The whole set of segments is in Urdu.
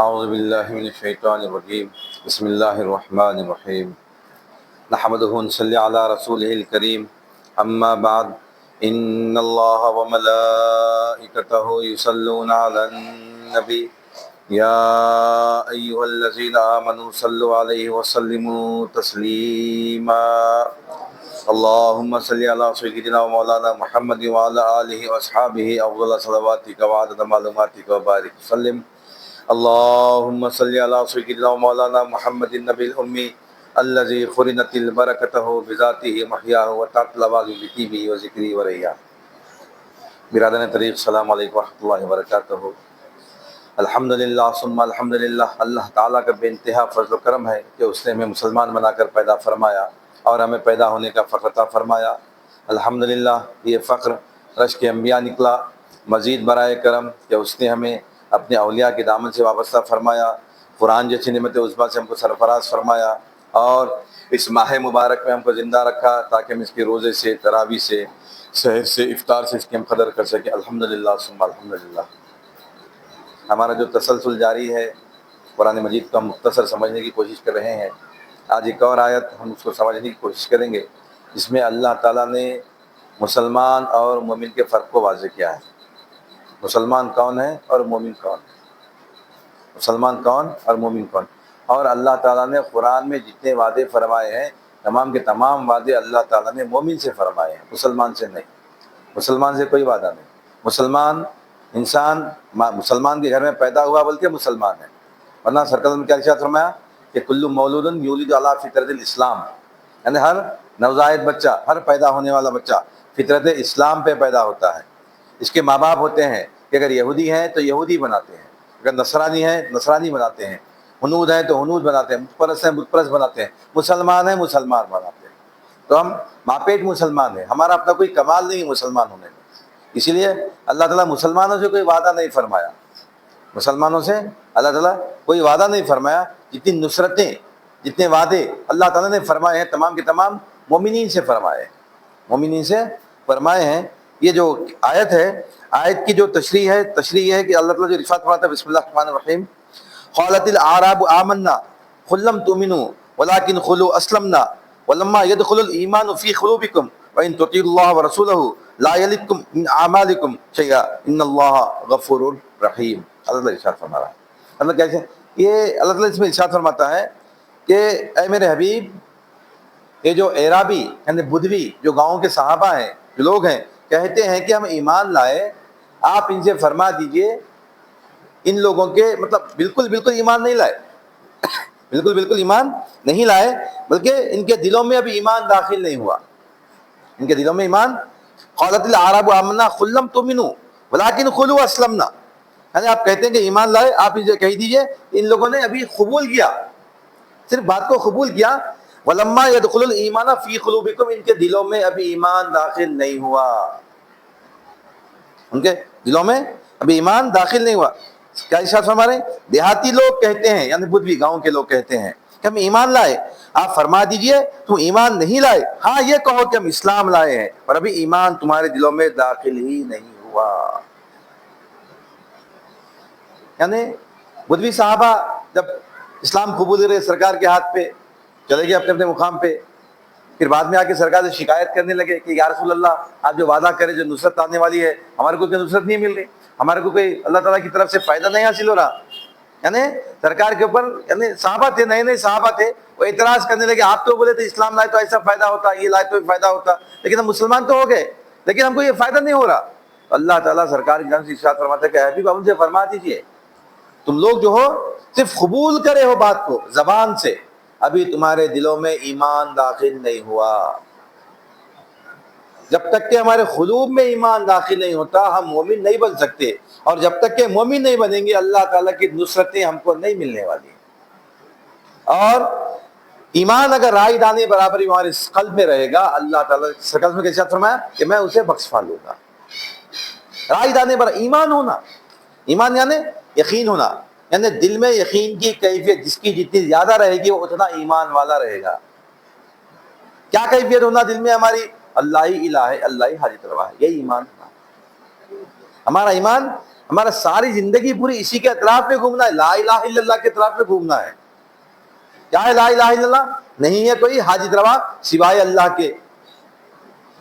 اعوذ باللہ من الشیطان الرجیم بسم اللہ الرحمن الرحیم نحمدہ ونصلی علی رسولہ الکریم اما بعد ان اللہ وملائکتہ یصلون علی النبی یا ایہا الذین آمنوا صلوا علیہ وسلموا تسلیما اللہم صلی علی سیدنا و مولانا محمد وعلی آلہ واصحابہ افضل صلواتک وعدد معلوماتک وبارک وسلم اللہم صلی علی سیدنا و مولانا محمد النبی الامی الذی خرنت البرکتہ بذاتہ محیاہ و تعت الاباغ بطیبہ و ذکری و ریاح۔ برادران طریق السلام علیکم ورحمۃ اللہ وبرکاتہ۔ الحمدللہ ثم الحمدللہ، اللہ تعالیٰ کا بے انتہا فضل و کرم ہے کہ اس نے ہمیں مسلمان بنا کر پیدا فرمایا اور ہمیں پیدا ہونے کا فخر عطا فرمایا۔ الحمدللہ، یہ فخر رشک انبیاء نکلا، مزید برائے کرم کہ اس نے ہمیں اپنے اولیاء کے دامن سے وابستہ فرمایا، قرآن جیسی نعمت عظمیٰ سے ہم کو سرفراز فرمایا اور اس ماہ مبارک میں ہم کو زندہ رکھا تاکہ ہم اس کے روزے سے، تراویح سے، سحر سے، افطار سے اس کی ہم قدر کر سکیں۔ الحمدللہ ثم الحمدللہ۔ ہمارا جو تسلسل جاری ہے، قرآن مجید کو ہم مختصر سمجھنے کی کوشش کر رہے ہیں۔ آج ایک اور آیت ہم اس کو سمجھنے کی کوشش کریں گے جس میں اللہ تعالیٰ نے مسلمان اور مومن کے فرق کو واضح کیا ہے۔ مسلمان کون ہے اور مومن کون ہے، مسلمان کون اور مومن کون، اور اللہ تعالیٰ نے قرآن میں جتنے وعدے فرمائے ہیں تمام کے تمام وعدے اللہ تعالیٰ نے مومن سے فرمائے ہیں، مسلمان سے نہیں۔ مسلمان سے کوئی وعدہ نہیں۔ مسلمان انسان مسلمان کے گھر میں پیدا ہوا بلکہ مسلمان ہے، ورنہ سرکار نے کیا ارشاد فرمایا کہ کل مولود یولد علی فطرت الاسلام، یعنی ہر نوزائیدہ بچہ، ہر پیدا ہونے والا بچہ فطرت اسلام پہ پیدا ہوتا ہے۔ اس کے ماں باپ ہوتے ہیں کہ اگر یہودی ہیں تو یہودی بناتے ہیں، اگر نصرانی ہیں نصرانی بناتے ہیں، ہنود ہیں تو ہنود بناتے ہیں، بت پرست ہیں بت پرست بناتے ہیں، مسلمان ہیں مسلمان بناتے ہیں۔ تو ہم ماپیٹ مسلمان ہیں، ہمارا اپنا کوئی کمال نہیں مسلمان ہونے میں۔ اسی لیے اللہ تعالیٰ مسلمانوں سے کوئی وعدہ نہیں فرمایا، مسلمانوں سے اللہ تعالیٰ کوئی وعدہ نہیں فرمایا۔ جتنی نصرتیں، جتنے وعدے اللہ تعالیٰ نے فرمائے ہیں تمام کے تمام مومنین سے فرمائے ہیں، مومنین سے فرمائے ہیں۔ یہ جو آیت ہے، آیت کی جو تشریح یہ ہے کہ اللہ تعالیٰ جو ارشاد فرماتا ہے بسم اللہ الرحمن الرحیم، قالت الاعراب آمنا قل لم تؤمنوا ولكن قولوا اسلمنا ولما يدخل الايمان في قلوبكم وان تطيعوا الله ورسوله لا يلدكم من اعمالكم شيئا ان الله غفور رحیم۔ اللہ تعالیٰ ارشاد فرما رہا ہے، اللہ کیسے یہ اللہ تعالیٰ اس میں ارشاد فرماتا ہے کہ اے میرے حبیب، یہ جو اعرابی یعنی بدوی جو گاؤں کے صحابہ ہیں، جو لوگ ہیں، کہتے ہیں کہ ہم ایمان لائے، آپ ان سے فرما دیجئے ان لوگوں کے مطلب بالکل ایمان نہیں لائے، بالکل ایمان نہیں لائے، بلکہ ان کے دلوں میں ابھی ایمان داخل نہیں ہوا، ان کے دلوں میں ایمان۔ قالت الاعراب آمنا قل لم تؤمنوا ولكن قولوا اسلمنا، یعنی آپ کہتے ہیں کہ ایمان لائے، آپ ان سے کہہ دیجئے ان لوگوں نے ابھی قبول کیا، صرف بات کو قبول کیا، ولما يدخل الايمان في قلوبكم، ان کے دلوں میں ابھی ایمان داخل نہیں ہوا، ان کے دلوں میں ابھی ایمان داخل نہیں ہوا۔ کیا ارشاد فرما رہے ہیں؟ دیہاتی لوگ کہتے ہیں یعنی بدوی گاؤں کے لوگ کہتے ہیں کہ ہم ایمان لائے، آپ فرما دیجئے تم ایمان نہیں لائے، ہاں یہ کہو کہ ہم اسلام لائے ہیں، پر ابھی ایمان تمہارے دلوں میں داخل ہی نہیں ہوا۔ یعنی بدوی صحابہ جب اسلام قبول کرے سرکار کے ہاتھ پہ چلے گئے اپنے مقام پہ، پھر بعد میں آ کے سرکار سے شکایت کرنے لگے کہ یا رسول اللہ، آپ جو وعدہ کرے جو نصرت آنے والی ہے، ہمارے کو کوئی نصرت نہیں مل رہی، ہمارے کو کوئی اللہ تعالیٰ کی طرف سے فائدہ نہیں حاصل ہو رہا۔ یعنی سرکار کے اوپر یعنی صحابہ تھے، نئے صحابہ تھے، وہ اعتراض کرنے لگے، آپ تو بولے تھے اسلام لائے تو ایسا فائدہ ہوتا، یہ لائے تو فائدہ ہوتا، لیکن ہم مسلمان تو ہو گئے لیکن ہم کو یہ فائدہ نہیں ہو رہا۔ اللہ تعالیٰ سرکار کی جانب سے ارشاد فرماتا ہے کہ حبیب آپ ان سے فرما دیجیے تم لوگ جو ہو صرف قبول کرے ہو بات کو زبان سے، ابھی تمہارے دلوں میں ایمان داخل نہیں ہوا۔ جب تک کہ ہمارے قلوب میں ایمان داخل نہیں ہوتا ہم مومن نہیں بن سکتے، اور جب تک کہ مومن نہیں بنیں گے اللہ تعالیٰ کی نصرتیں ہم کو نہیں ملنے والی۔ اور ایمان اگر رائے دانے برابر ہمارے قلب میں رہے گا، اللہ تعالیٰ سرکار میں کیسے فرمایا کہ میں اسے بخشوا لوں گا۔ رائے دانے پر ایمان ہونا، ایمان یعنی یقین ہونا، یعنی دل میں یقین کی کیفیت جس کی جتنی زیادہ رہے گی وہ اتنا ایمان والا رہے گا۔ کیا کیفیت ہونا دل میں ہماری؟ اللہ ہی الہ ہے، اللہ ہی حاجت روا ہے، یہی ایمان ہونا۔ ہمارا ایمان ہمارا ساری زندگی پوری اسی کے اطراف میں گھومنا ہے، لا الہ الا اللہ کے اطراف میں گھومنا ہے۔ کیا ہے لا الہ الا اللہ؟ نہیں ہے کوئی حاجت روا سوائے اللہ کے،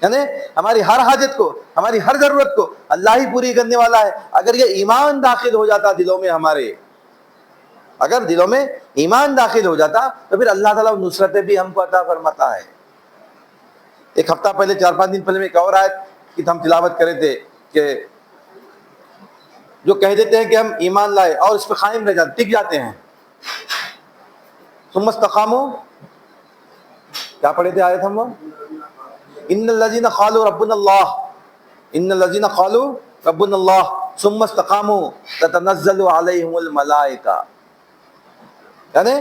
یعنی ہماری ہر حاجت کو، ہماری ہر ضرورت کو اللہ ہی پوری کرنے والا ہے۔ اگر یہ ایمان داخل ہو جاتا دلوں میں ہمارے، اگر دلوں میں ایمان داخل ہو جاتا تو پھر اللہ تعالیٰ نصرتیں بھی ہم کو عطا فرماتا ہے۔ ایک ہفتہ پہلے، 4-5 دن پہلے میں ایک اور آیت کی ہم تلاوت کرے تھے کہ جو کہہ دیتے ہیں کہ ہم ایمان لائے اور اس پہ قائم رہ جاتے، ٹک جاتے ہیں، ثم استقاموا، کیا پڑھے تھے آیت ہم وہ؟ ان الذین قالوا ربنا اللہ، ان الذین قالوا ربنا اللہ ثم استقاموا تتنزل علیہم الملائکہ، یعنی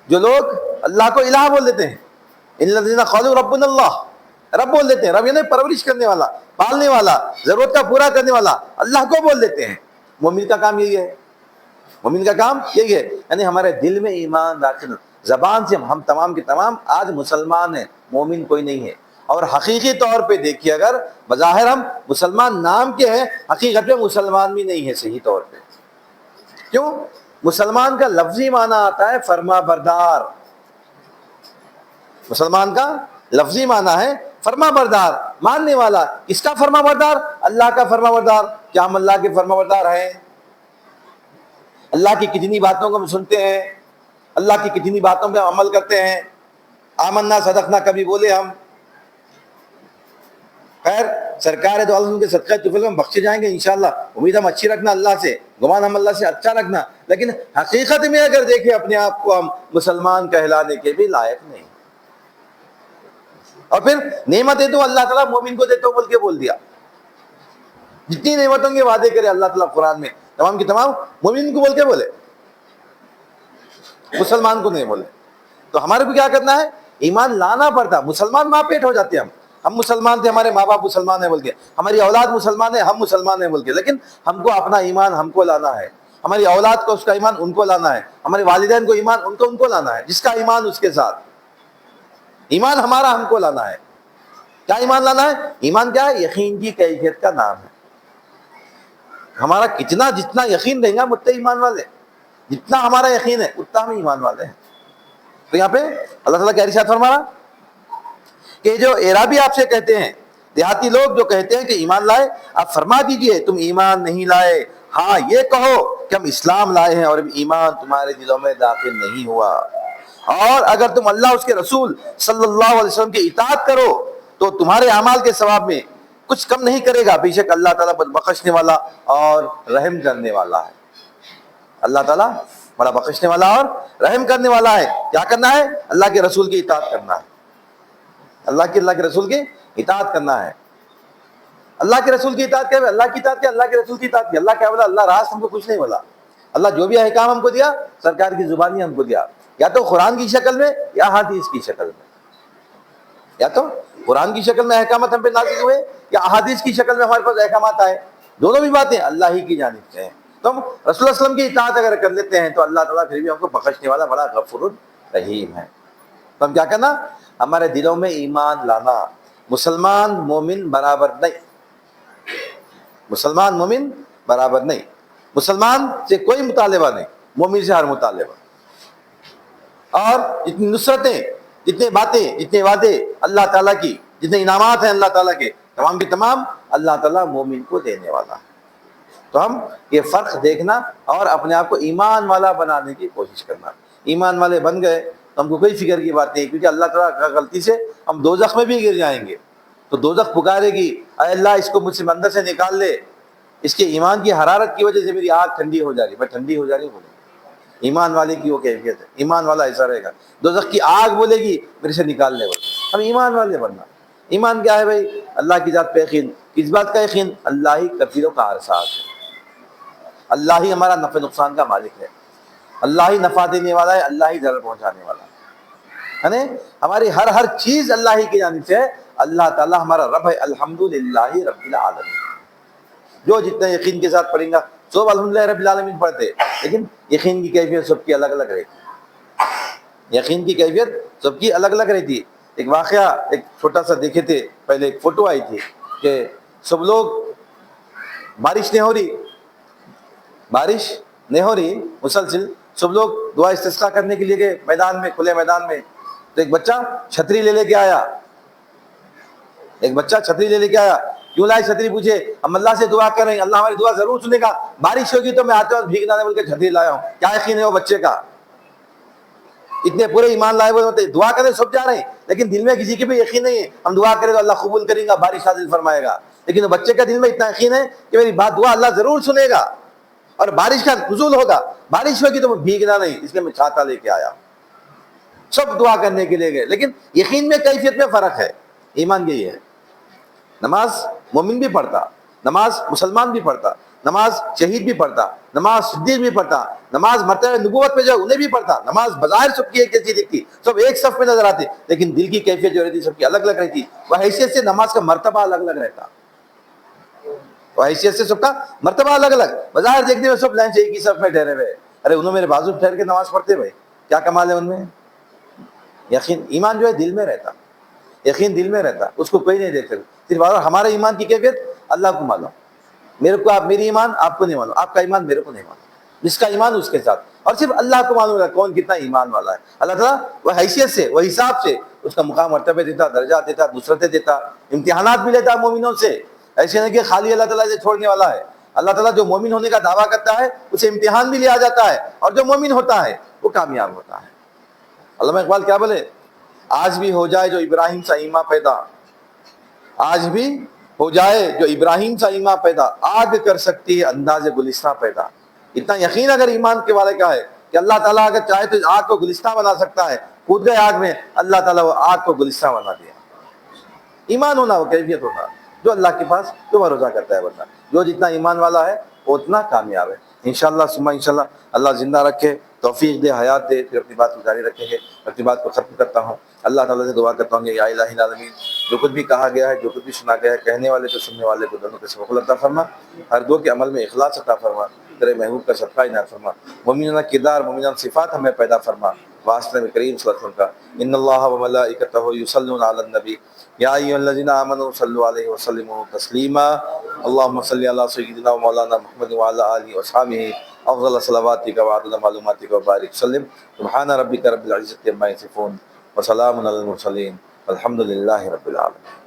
جو لوگ اللہ کو الہ بول دیتے ہیں، ان الذین قالوا ربنا اللہ، رب بول دیتے ہیں، رب یعنی پرورش کرنے والا، پالنے والا، ضرورت کا پورا کرنے والا، اللہ کو بول دیتے ہیں۔ مومن کا کام یہی ہے، مومن کا کام یہی ہے، یعنی ہمارے دل میں ایمان داخل، زبان سے ہم تمام کے تمام آج مسلمان ہیں، مومن کوئی نہیں ہے۔ اور حقیقی طور پہ دیکھیے، اگر بظاہر ہم مسلمان نام کے ہیں، حقیقت میں مسلمان بھی نہیں ہے صحیح طور پہ۔ کیوں؟ مسلمان کا لفظی معنی آتا ہے فرما بردار، مسلمان کا لفظی معنی ہے فرما بردار، ماننے والا۔ کس کا فرما بردار؟ اللہ کا فرما بردار۔ کیا ہم اللہ کے فرما بردار ہیں؟ اللہ کی کتنی باتوں کو ہم سنتے ہیں، اللہ کی کتنی باتوں پہ ہم عمل کرتے ہیں، آمنا صدقنا کبھی بولے ہم؟ خیر، سرکار دو عالم کے صدقہ طفل ہم بخشے جائیں گے انشاءاللہ، امید ہم اچھی رکھنا اللہ سے، گمان ہم اللہ سے اچھا رکھنا، لیکن حقیقت میں اگر دیکھیں اپنے آپ کو، ہم مسلمان کہلانے کے بھی لائق نہیں۔ اور پھر نعمتیں تو اللہ تعالیٰ مومن کو دیتا ہوں بول کے بول دیا، جتنی نعمتوں کے وعدے کرے اللہ تعالیٰ قرآن میں تمام کی تمام مومن کو بول کے بولے، مسلمان کو نہیں بولے۔ تو ہمارے کو کیا کرنا ہے؟ ایمان لانا پڑتا۔ مسلمان ماں پیٹ ہو جاتے ہیں ہم مسلمان تھے، ہمارے ماں باپ مسلمان ہیں بول کے، ہماری اولاد مسلمان ہے، ہم مسلمان ہیں بول کے، لیکن ہم کو اپنا ایمان ہم کو لانا ہے، ہماری اولاد کو اس کا ایمان ان کو لانا ہے، ہمارے والدین کو ایمان ان کو لانا ہے، جس کا ایمان اس کے ساتھ، ایمان ہمارا ہم کو لانا ہے۔ کیا ایمان لانا ہے؟ ایمان کیا ہے؟ یقین کی کیفیت کا نام ہے۔ ہمارا جتنا یقین رہے گا اتنا ایمان والے، جتنا ہمارا یقین ہے اتنا ہم ایمان والے ہیں۔ تو یہاں پہ اللہ تعالیٰ کیا ارشاد فرما رہا کہ جو اعرابی آپ سے کہتے ہیں، دیہاتی لوگ جو کہتے ہیں کہ ایمان لائے، آپ فرما دیجئے تم ایمان نہیں لائے، ہاں یہ کہو کہ ہم اسلام لائے ہیں اور ایمان تمہارے دلوں میں داخل نہیں ہوا۔ اور اگر تم اللہ اس کے رسول صلی اللہ علیہ وسلم کی اطاعت کرو تو تمہارے اعمال کے ثواب میں کچھ کم نہیں کرے گا، بے شک اللہ تعالیٰ بخشنے والا اور رحم کرنے والا ہے۔ اللہ تعالیٰ بڑا بخشنے والا اور رحم کرنے والا ہے۔ کیا کرنا ہے؟ اللہ کے رسول کی اطاعت کرنا ہے، اللہ کے رسول کی اطاعت کرنا ہے۔ اللہ کے رسول کی اطاعت کیا ہے؟ اللہ کی اطاعت کیا؟ اللہ کے رسول کی اطاعت کیا؟ اللہ کیا بولا؟ اللہ راست ہم کو کچھ نہیں بولا۔ اللہ جو بھی احکام ہم کو دیا سرکار کی زبانی ہم کو دیا، یا تو قرآن کی شکل میں یا حدیث کی شکل میں، یا تو قرآن کی شکل میں احکامات ہم پہ نازل ہوئے یا احادیث کی شکل میں ہمارے پاس احکامات آئے، دونوں بھی باتیں اللہ ہی کی جانب سے ہیں۔ تو ہم رسول اللہ صلی اللہ علیہ وسلم کی اطاعت اگر کر لیتے ہیں تو اللہ تعالیٰ پھر بھی ہم کو بخشنے والا بڑا غفور رحیم ہے۔ تو ہم کیا کرنا؟ ہمارے دلوں میں ایمان لانا۔ مسلمان مومن برابر نہیں، مسلمان مومن برابر نہیں، مسلمان سے کوئی مطالبہ نہیں، مومن سے ہر مطالبہ۔ اور جتنی نصرتیں، جتنے باتیں، جتنے وعدے اللہ تعالیٰ کی، جتنے انعامات ہیں اللہ تعالیٰ کے، تمام کی تمام اللہ تعالیٰ مومن کو دینے والا ہے۔ تو ہم یہ فرق دیکھنا اور اپنے آپ کو ایمان والا بنانے کی کوشش کرنا۔ ایمان والے بن گئے تو ہم کو کوئی فکر کی بات نہیں، کیونکہ اللہ تعالیٰ کا غلطی سے ہم دوزخ میں بھی گر جائیں گے تو دوزخ پکارے گی، اے اللہ اس کو مجھ سے اندر سے نکال لے، اس کے ایمان کی حرارت کی وجہ سے میری آگ ٹھنڈی ہو جا رہی، میں ٹھنڈی ہو جا رہی بولے۔ ایمان والے کی وہ کیفیت ہے، ایمان والا ایسا رہے گا، دوزخ کی آگ بولے گی میرے سے نکال لے بولے۔ ہم ایمان والے بننا۔ ایمان کیا ہے بھائی؟ اللہ کی ذات پہ یقین۔ کس بات کا یقین؟ اللہ ہی کفیلوں کا ارسال ہے، اللہ ہی ہمارا نفع نقصان کا مالک ہے، اللہ ہی نفع دینے والا ہے، اللہ ہی ضرر پہنچانے والا ہے، یعنی ہماری ہر چیز اللہ ہی کی جانب سے ہے۔ اللہ تعالیٰ ہمارا رب ہے، الحمدللہ رب العالمین۔ جو جتنا یقین کے ساتھ پڑھیں گا سب الحمدللہ رب العالمین پڑھتے، لیکن یقین کی کیفیت سب کی الگ الگ رہتی، یقین کی کیفیت سب کی الگ الگ رہتی۔ ایک واقعہ ایک چھوٹا سا دیکھے تھے پہلے، ایک فوٹو آئی تھی کہ سب لوگ، بارش نہیں ہو رہی، بارش نہیں ہو رہی مسلسل، سب لوگ دعا استسقا کرنے کے لیے گئے میدان میں، کھلے میدان میں، تو ایک بچہ چھتری لے کے آیا، ایک بچہ چھتری لے کے آیا، کیوں لائے چھتری؟ پوچھے، ہم اللہ سے دعا کر رہے ہیں، اللہ ہماری دعا ضرور سنے گا، بارش ہوگی تو میں آتے وقت بھیگنا نہیں بول کے چھتری لایا ہوں۔ کیا یقین ہے وہ بچے کا؟ اتنے پورے ایمان لائے ہوئے ہوتے، دعا کرنے سب جا رہے ہیں، لیکن دل میں کسی کے بھی یقین نہیں ہے ہم دعا کریں تو اللہ قبول کرے گا، بارش نازل فرمائے گا، لیکن وہ بچے کا دل میں اتنا یقین ہے کہ میری بات دعا اللہ ضرور سنے گا اور بارش کا نزول ہوگا، بارش ہوگی تو میں بھیگنا نہیں، اس لیے میں چھاتا لے کے آیا۔ سب دعا کرنے کے لیے گئے، لیکن یقین میں کیفیت میں فرق ہے۔ ایمان یہی ہے، نماز مومن بھی پڑھتا، نماز مسلمان بھی پڑھتا، نماز شہید بھی پڑھتا، نماز صدیق بھی پڑھتا، نماز مرتبہ نبوت پہ جو انہیں بھی پڑھتا، نماز بظاہر سب کی ایک جیسی دکھتی، سب ایک صف میں نظر آتے، لیکن دل کی کیفیت جو رہتی سب کی الگ الگ رہتی، وہ حیثیت سے نماز کا مرتبہ الگ الگ رہتا، وہ حیثیت سے سب کا مرتبہ الگ الگ، بظاہر دیکھنے میں سب لائن سے ایک ہی صف میں ٹھہرے ہوئے، ارے انہوں میرے بازو ٹھہر کے نماز پڑھتے بھائی، کیا کمال ہے ان میں؟ یقین، ایمان جو ہے دل میں رہتا، یقین دل میں رہتا، اس کو کوئی نہیں دیکھ سکتا، صرف ہمارے ایمان کی کیفیت اللہ کو معلوم، میرے کو آپ، میری ایمان آپ کو نہیں معلوم، آپ کا ایمان میرے کو نہیں معلوم، جس کا ایمان اس کے ساتھ، اور صرف اللہ کو معلوم ہے کون کتنا ایمان والا ہے۔ اللہ تعالیٰ وہ حیثیت سے، وہ حساب سے اس کا مقام مرتبہ دیتا، درجات دیتا، نصرتیں دیتا، امتحانات بھی لیتا مومنوں سے، ایسے نہیں کہ خالی اللہ تعالیٰ سے چھوڑنے والا ہے، اللہ تعالیٰ جو مومن ہونے کا دعویٰ کرتا ہے اسے امتحان بھی لیا جاتا ہے، اور جو مومن ہوتا ہے وہ کامیاب ہوتا ہے۔ علامہ اقبال کیا بولے؟ آج بھی ہو جائے جو ابراہیم سا ایماں پیدا، آج بھی ہو جائے جو ابراہیم سا ایماں پیدا، آگ کر سکتی ہے انداز گلستہ پیدا۔ اتنا یقین اگر ایمان کے والے کا ہے کہ اللہ تعالیٰ اگر چاہے تو آگ کو گلستہ بنا سکتا ہے، کود گئے آگ میں، اللہ تعالیٰ وہ آگ کو گلستہ بنا دیا۔ ایمان ہونا وہ کیفیت ہونا جو اللہ کے پاس جو بھروسہ کرتا ہے بندہ، جو جتنا ایمان والا ہے وہ اتنا کامیاب ہے۔ انشاءاللہ ثم انشاءاللہ اللہ زندہ رکھے، توفیق دے، حیات دے، پھر اپنی بات کو جاری رکھیں گے۔ اپنی بات کو ختم کرتا ہوں، اللہ تعالیٰ سے دعا کرتا ہوں کہ یا الہ العالمین، جو کچھ بھی کہا گیا ہے، جو کچھ بھی سنا گیا ہے، کہنے والے کو سننے والے کو دونوں کے سبق عطا فرما، ہر دو کے عمل میں اخلاص عطا فرما، تیرے محبوب کا صدقہ عنایت فرما، مومنانہ کردار، مومنانہ صفات ہمیں پیدا فرما، واسطہ نبی کریم صلی اللہ علیہ وسلم کا۔ ان اللہ و ملائکتہ یصلون علی النبی یا ایھا الذین آمنوا صلوا علیہ وسلموا تسلیما، اللهم صل علی سیدنا و مولانا محمد وعلی آلہ وصحبہ افضل صلواتک وعدد معلوماتک وبارک وسلم۔ سبحان ربک رب العزۃ عما یصفون وسلام علی المرسلین والحمد للہ رب العالمین۔